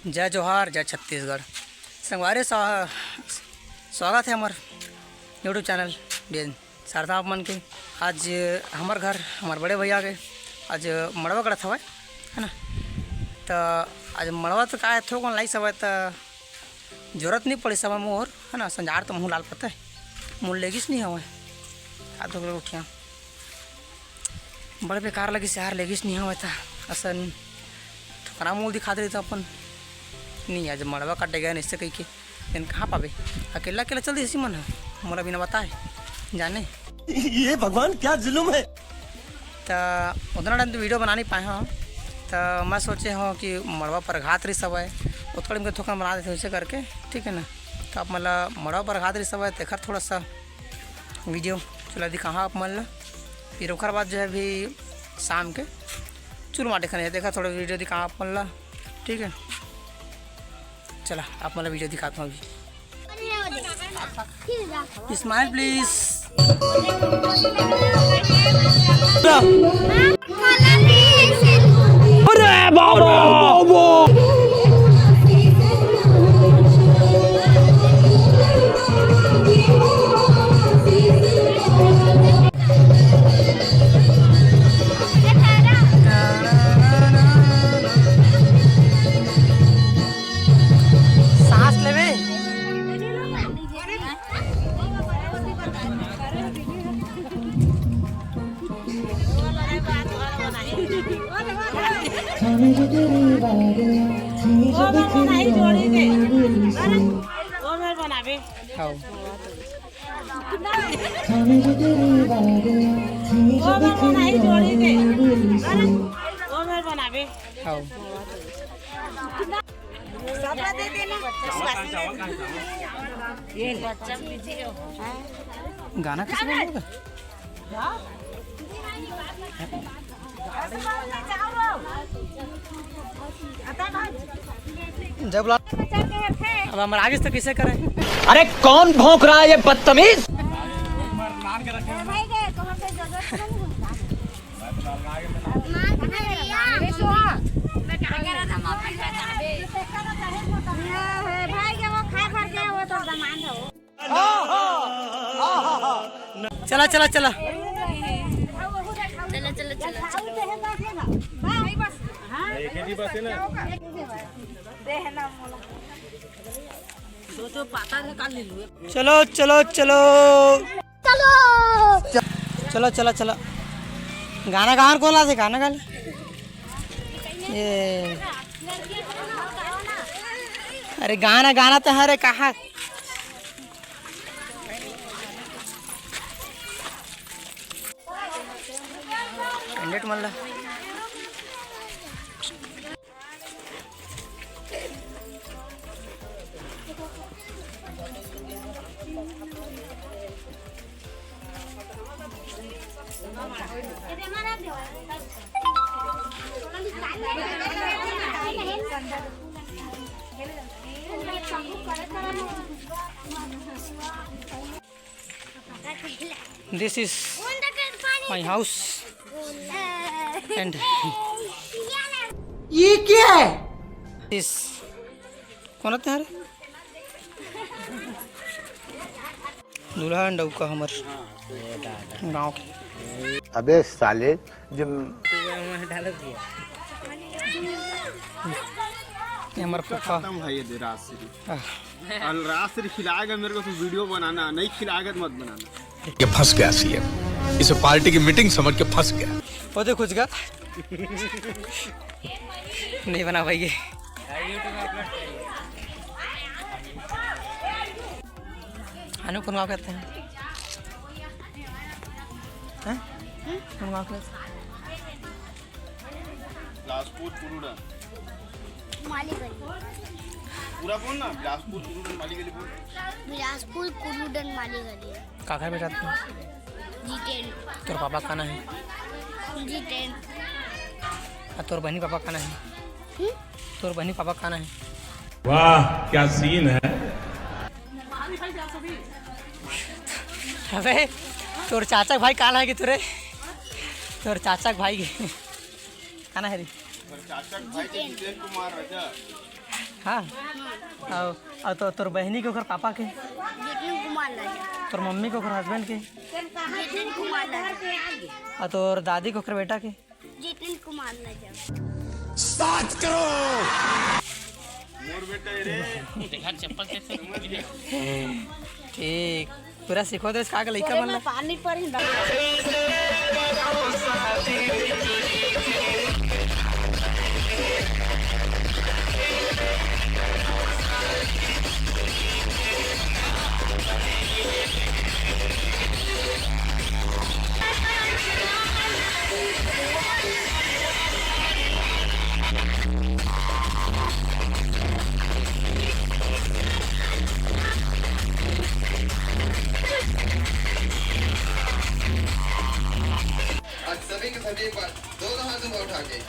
जय जोहार जय छत्तीसगढ़। संगवारी स्वागत है हमारे यूट्यूब चैनल बेन शारदा मन के। आज हमारे घर हमारे बड़े भैया के आज मड़वा करत हवा है ना। तो आज मड़वा तो का थोड़ा लाई सब तो जरूरत नहीं पड़ी सब मोर है ना। संजार तो मुँह लाल पता है मुँह लेगिस नहीं हवा आधो किलो उठिया बड़े बेकार लगी से यार लेगिस नहीं हवा था असन ठोकरा मूल दिखा दे तो अपन नहीं आज मड़वा काटे गए इससे कही के दिन कहाँ पावे अकेला अकेला चल दी इसी मन है मोरा बिना बताए जाने ये भगवान क्या जुल्म है। तो उतना टाइम तो वीडियो बना नहीं पाए हाँ। तो मैं सोचे हूँ कि मड़वा पर घात रही सब है वो थोड़ी में थोड़ा बना देते वैसे करके ठीक है ना। तो आप मतलब मड़वा पर घात रही सब है देखा थोड़ा सा वीडियो चला दिखा आप मतलब फिर ओखर बाद जो है भी शाम के चूर माटे खाने देखा थोड़ा वीडियो दिखा आप मतलब ठीक है। चला आप मतलब वीडियो दिखाता हूँ अभी। Smile please. अरे बाबा सांस लेवे गाना किस में होगा जब अब हम आगे तो किसे करें। अरे कौन भौंक रहा है ये बदतमीज। चला चला चला चलो चलो चलो चलो चलो चलो गाना गान कौन ला गाना गा ये अरे गाना गाना तो हरे कहा candidate Malla This is my house and ये क्या है इस कौन होते हैं दुल्हन डौका हमार गाँव के। अबे साले जब हमारा फूफा भाई दे रास्ते खिलाएगा मेरे को तो वीडियो बनाना नहीं खिलाएगा तो मत बनाना। ये फंस गया सीएम इसे पार्टी की मीटिंग समझ के फंस गया। वो तो कुछ का नहीं बना भाई ये अनु कौन गाँव कहते हैं कौन गाँव कहते हैं बिलासपुर कुरुडन पूरा बोल ना बिलासपुर कुरुडन माली गली बोल। बिलासपुर कुरुडन माली गली काका बेटा जी10 तोर पापा का ना है जी10 तोर बहनी पापा का ना है तोर बहनी पापा का ना है। वाह क्या सीन है। अबे तोर चाचा भाई काला है कि तुरे तोर चाचा भाई के काना है रे चाचा भाई जितेंद्र कुमार राजा हाँ और तो तोर बहनी के ओकर पापा के, जितिन कुमार राजा, तोर मम्मी के ओकर हस्बैंड के, जितिन कुमार राजा, और तोर दादी के ओकर बेटा के। जितिन कुमार राजा। मोर बेटा रे ठीक पूरा सिखो दे का लइका मन ला। पानी पर ही आज सभी के सभी पर दोनों हाथों में उठा के